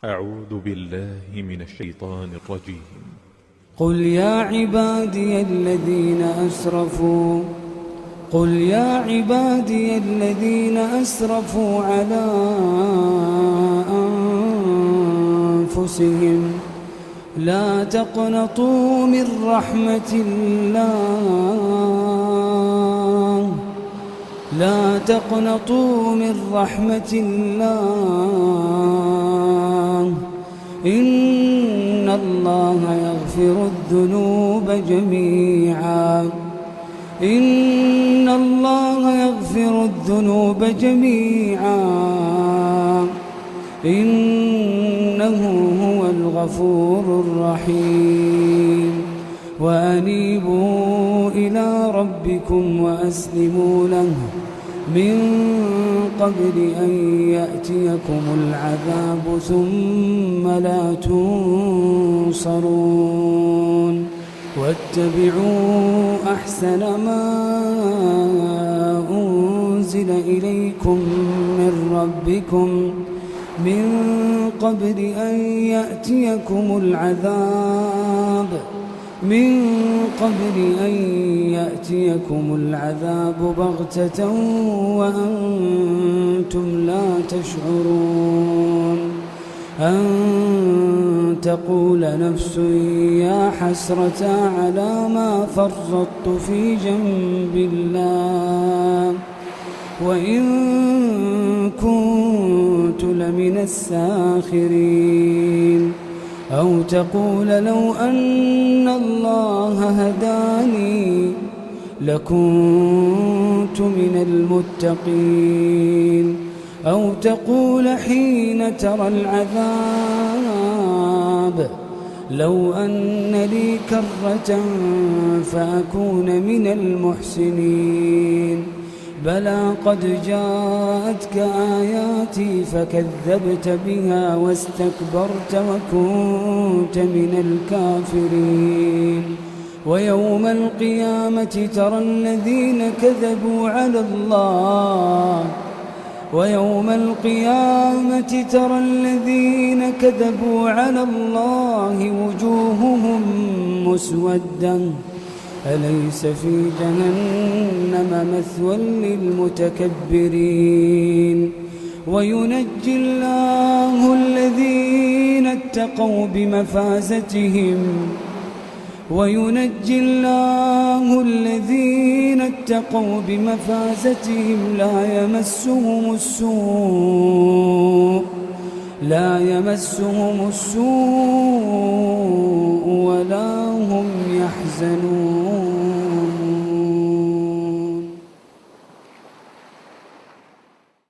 أعوذ بالله من الشيطان الرجيم. قل يا عبادي الذين أسرفوا على أنفسهم لا تقنطوا من رحمة الله إن الله يغفر الذنوب جميعا إنه هو الغفور الرحيم وأنيبوا إلى ربكم وأسلموا له من قبل أن يأتيكم العذاب ثم لا تنصرون واتبعوا أحسن ما أنزل إليكم من ربكم من قبل أن يأتيكم العذاب بغتة وأنتم لا تشعرون أن تقول نفس يا حسرة على ما فرطت في جنب الله وإن كنت لمن الساخرين أو تقول لو أن الله هداني لكنت من المتقين أو تقول حين ترى العذاب لو أن لي كرة فأكون من المحسنين بلى قد جاءتك آياتي فكذبت بها واستكبرت وكنت من الكافرين ويوم القيامة ترى الذين كذبوا على الله وجوههم مسودة أليس في جهنم مثوى للمتكبرين وينجي الله الذين اتقوا بمفازتهم لا يمسهم السوء ولا هم يحزنون.